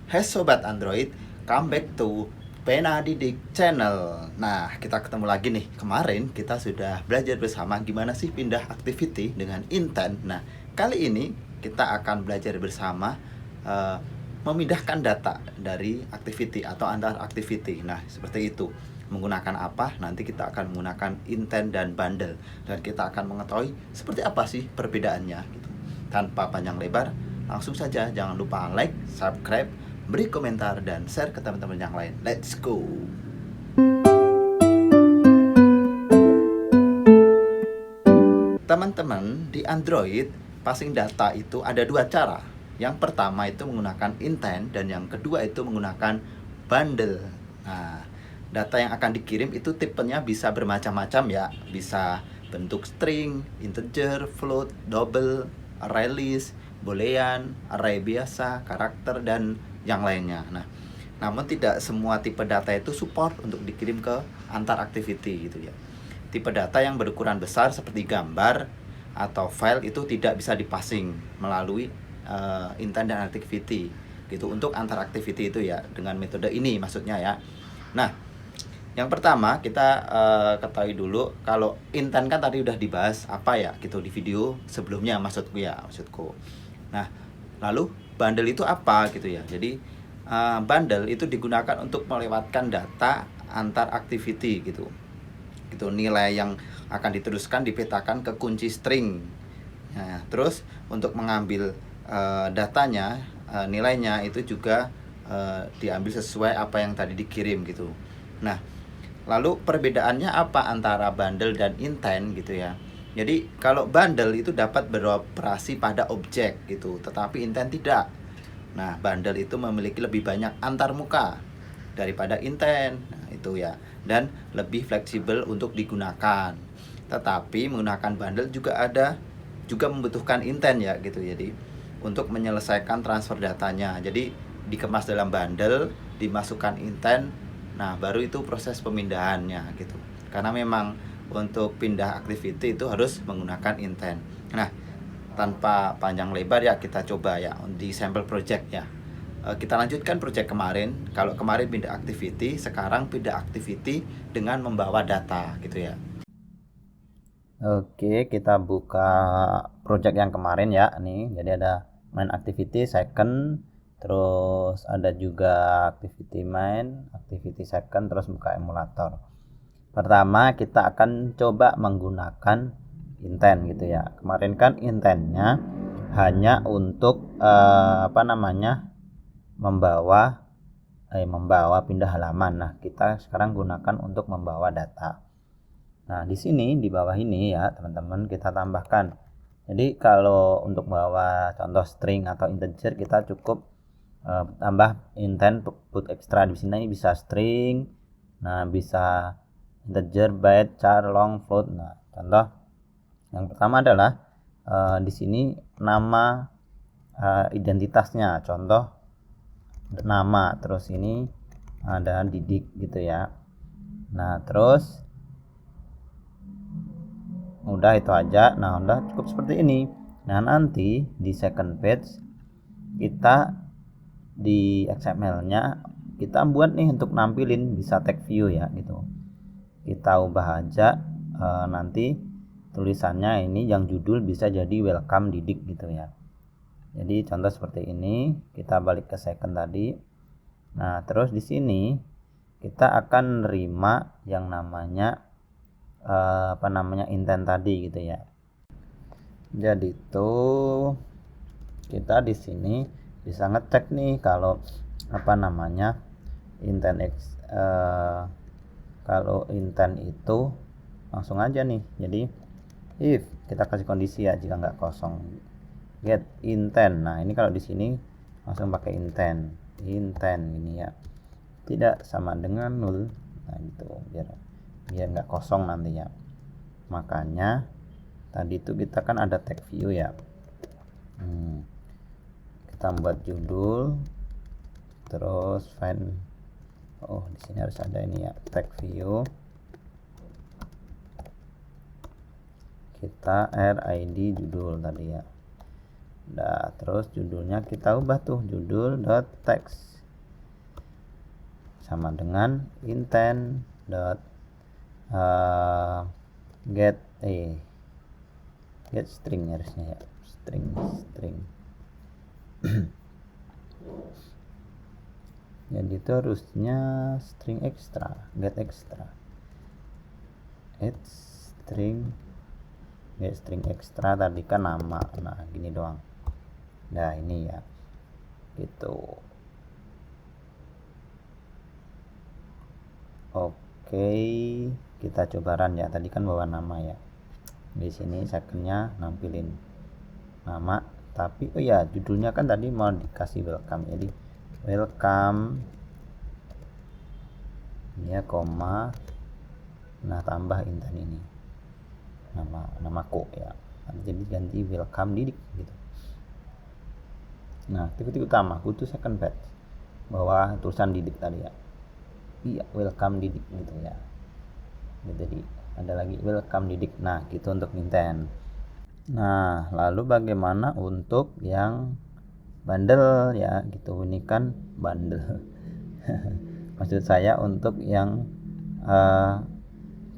Hai Sobat Android, come back to Pena Didik Channel. Nah, kita ketemu lagi nih. Kemarin kita sudah belajar bersama gimana sih pindah activity dengan intent. Nah, kali ini kita akan belajar bersama uh, memindahkan data dari activity atau antar activity. Nah, seperti itu. Menggunakan apa? Nanti kita akan menggunakan intent dan bundle. Dan kita akan mengetahui seperti apa sih perbedaannya gitu. Tanpa panjang lebar, langsung saja jangan lupa like, subscribe, beri komentar, dan share ke teman-teman yang lain. Let's go! Teman-teman, di Android, passing data itu ada dua cara. Yang pertama itu menggunakan intent, dan yang kedua itu menggunakan bundle. Nah, data yang akan dikirim itu tipenya bisa bermacam-macam ya. Bisa bentuk string, integer, float, double, array list, boolean, array biasa, karakter, dan yang lainnya. Nah, namun tidak semua tipe data itu support untuk dikirim ke antar activity gitu ya. Tipe data yang berukuran besar seperti gambar atau file itu tidak bisa dipassing melalui intent dan activity gitu untuk antar activity itu ya, dengan metode ini maksudnya ya. Nah, yang pertama kita ketahui dulu kalau intent kan tadi udah dibahas apa ya gitu di video sebelumnya maksudku. Nah, lalu bundle itu apa gitu ya. Jadi bundle itu digunakan untuk melewatkan data antar activity gitu. Itu nilai yang akan diteruskan dipetakan ke kunci string. Nah, terus untuk mengambil datanya, nilainya itu juga diambil sesuai apa yang tadi dikirim gitu. Nah, lalu perbedaannya apa antara bundle dan intent gitu ya. Jadi kalau bundle itu dapat beroperasi pada objek gitu, tetapi intent tidak. Nah, bundle itu memiliki lebih banyak antarmuka daripada intent. Nah, itu ya. Dan lebih fleksibel untuk digunakan. Tetapi menggunakan bundle juga membutuhkan intent ya gitu. Jadi untuk menyelesaikan transfer datanya. Jadi dikemas dalam bundle, dimasukkan intent. Nah, baru itu proses pemindahannya gitu. Karena memang untuk pindah activity itu harus menggunakan intent. Nah, tanpa panjang lebar ya kita coba ya di sampel project ya. Kita lanjutkan project kemarin. Kalau kemarin pindah activity, sekarang pindah activity dengan membawa data gitu ya. Oke, kita buka project yang kemarin ya nih. Jadi ada main activity second, terus ada juga activity main, activity second, terus buka emulator. Pertama kita akan coba menggunakan intent gitu ya. Kemarin kan intentnya hanya untuk membawa pindah halaman. Nah, kita sekarang gunakan untuk membawa data. Nah, di sini di bawah ini ya, teman-teman, kita tambahkan. Jadi kalau untuk bawa contoh string atau integer kita cukup tambah intent put extra. Di sini bisa string, nah bisa integer, byte, char, long, float. Nah, contoh yang pertama adalah di sini nama identitasnya, contoh nama, terus ini ada didik gitu ya. Nah, terus udah itu aja. Nah, udah cukup seperti ini. Nah, nanti di second page kita di XML-nya kita buat nih untuk nampilin bisa tag view ya gitu. Kita ubah aja nanti tulisannya ini yang judul bisa jadi welcome didik gitu ya. Jadi contoh seperti ini, kita balik ke second tadi. Nah, terus di sini kita akan nerima yang namanya intent tadi gitu ya. Jadi itu kita di sini bisa ngecek nih kalau intent kalau intent itu langsung aja nih. Jadi if kita kasih kondisi ya, jika nggak kosong get intent. Nah, ini kalau di sini langsung pakai intent ini ya, tidak sama dengan null. Nah, gitu biar nggak kosong nanti ya. Makanya tadi itu kita kan ada tag view ya. Kita buat judul, terus find. Oh, di sini harus ada ini ya, tag view. Kita add id judul tadi ya. Nah, terus judulnya kita ubah tuh, judul dot text sama dengan intent dot get get string harusnya ya, string jadi itu harusnya string extra, get extra, get string extra tadi kan nama. Nah gini doang. Nah ini ya gitu. Oke, kita coba run ya. Tadi kan bawa nama ya. Di sini secondnya nampilin nama, tapi oh ya judulnya kan tadi mau dikasih welcome, jadi welcome ya koma, nah tambah intent ini namaku ya, jadi ganti welcome Didik gitu. Nah titik utama itu second page bawah tulisan Didik tadi ya, iya welcome Didik gitu ya. Jadi ada lagi welcome Didik. Nah gitu untuk intent. Nah lalu bagaimana untuk yang bundle ya gitu, ini kan bundle maksud saya untuk yang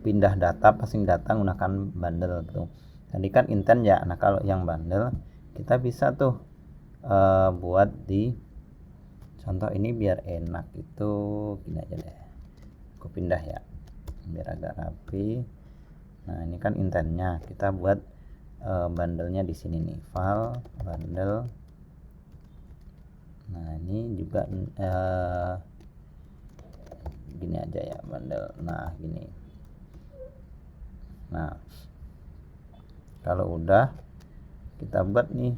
pindah data, passing data menggunakan bundle gitu. Tadi kan intent ya. Nah kalau yang bundle kita bisa tuh buat di contoh ini biar enak itu gini aja deh, aku pindah ya biar agak rapi. Nah ini kan intentnya, kita buat bundlenya di sini nih, file bundle. Nah ini juga gini aja ya bundle. Nah gini. Nah kalau udah kita buat nih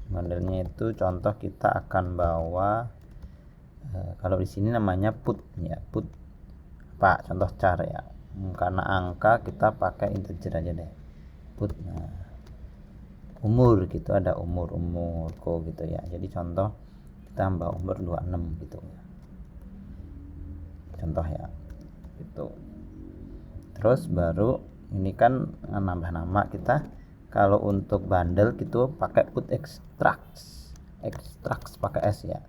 bundlenya itu, contoh kita akan bawa kalau di sini namanya put ya, put apa contoh char ya, karena angka kita pakai integer aja deh, put. Nah umur gitu, ada umurku gitu ya, jadi contoh kita tambah umur 26 gitu ya, contoh ya gitu. Terus baru ini kan nambah nama kita. Kalau untuk bundle gitu pakai put extracts pakai s ya,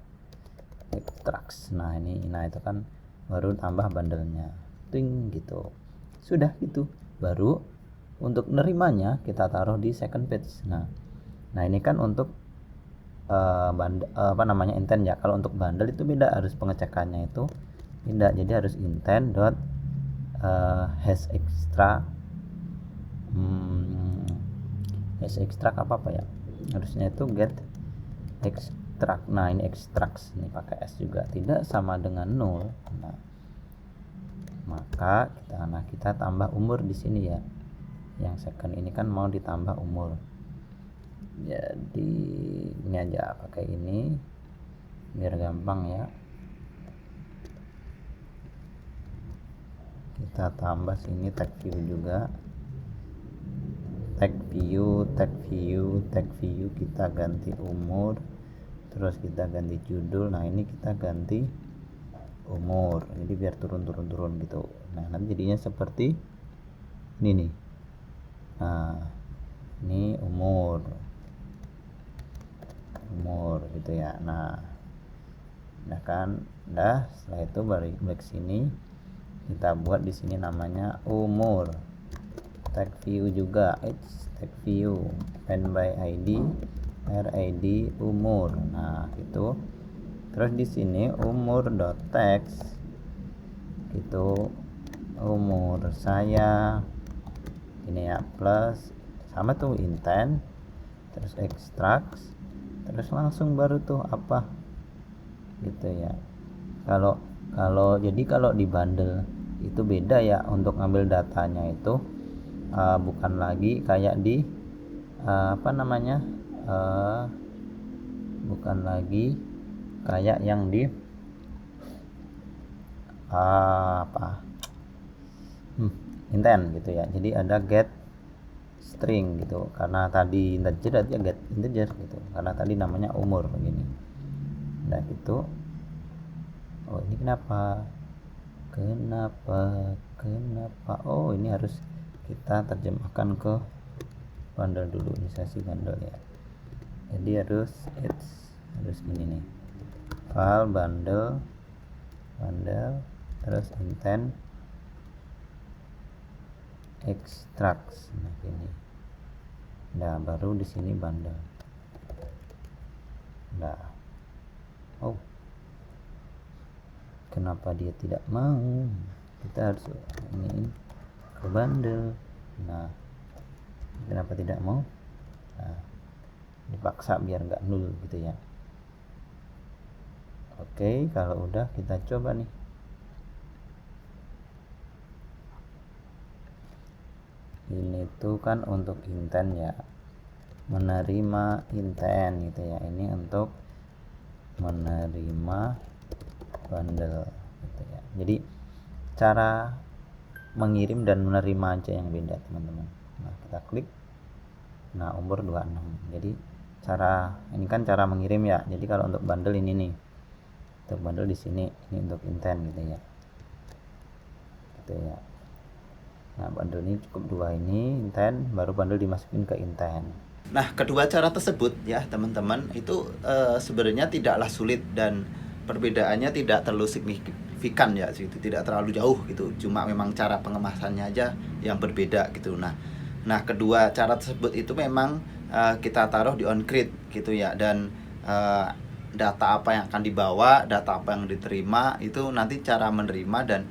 extracts. Nah ini, nah itu kan baru tambah bundlenya ting gitu, sudah gitu. Baru untuk nerimanya kita taruh di second page. Nah ini kan untuk intent ya. Kalau untuk bundle itu beda, harus pengecekannya itu beda, jadi harus intent dot hash extra hash extract apa ya, harusnya itu get extract. Nah ini extracts ini pakai s juga, tidak sama dengan null. Nah maka kita tambah umur di sini ya, yang second ini kan mau ditambah umur, jadi ini aja pakai ini biar gampang ya. Kita tambah sini tag view juga, tag view kita ganti umur, terus kita ganti judul. Nah ini kita ganti umur, jadi biar turun gitu. Nah nanti jadinya seperti ini nih. Nah ini umur gitu ya. Nah kan udah, setelah itu balik sini kita buat di sini namanya umur, tag view juga, tag view find by id rid umur. Nah gitu. Terus di sini umur dot text itu umur saya ini ya, plus sama tuh intent, terus extract, terus langsung baru tuh apa gitu ya. Kalau jadi kalau di bundle itu beda ya, untuk ngambil datanya itu bukan lagi kayak di bukan lagi kayak yang di intent gitu ya. Jadi ada get string gitu, karena tadi integer aja get integer gitu, karena tadi namanya umur begini. Nah gitu. Oh ini kenapa oh ini harus kita terjemahkan ke bundle dulu, ini sesi bundle ya. Jadi harus gini nih, file bundle terus intent extract, nah gini. Nah baru di sini bundle. Nah, oh kenapa dia tidak mau? Kita harus ini ke bundle. Nah kenapa tidak mau? Nah dipaksa biar nggak nul gitu ya. Oke, kalau udah kita coba nih. Ini tuh kan untuk intent ya, menerima intent gitu ya. Ini untuk menerima bundle gitu ya. Jadi cara mengirim dan menerima aja yang beda teman-teman. Nah kita klik, nah umur 26. Jadi ini kan cara mengirim ya. Jadi kalau untuk bundle ini nih, untuk bundle di sini, ini untuk intent gitu ya. Gitu ya. Nah bundle ini cukup dua, ini intent, baru bundle dimasukin ke intent. Nah, kedua cara tersebut ya teman-teman itu sebenarnya tidaklah sulit dan perbedaannya tidak terlalu signifikan ya, itu tidak terlalu jauh gitu. Cuma memang cara pengemasannya aja yang berbeda gitu. Nah kedua cara tersebut itu memang kita taruh di on-grid gitu ya, dan data apa yang akan dibawa, data apa yang diterima itu nanti cara menerima dan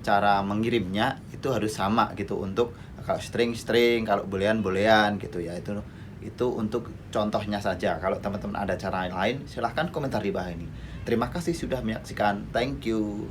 cara mengirimnya itu harus sama gitu. Untuk kalau string, kalau boolean gitu ya. Itu untuk contohnya saja. Kalau teman-teman ada cara lain, silahkan komentar di bawah ini. Terima kasih sudah menyaksikan. Thank you.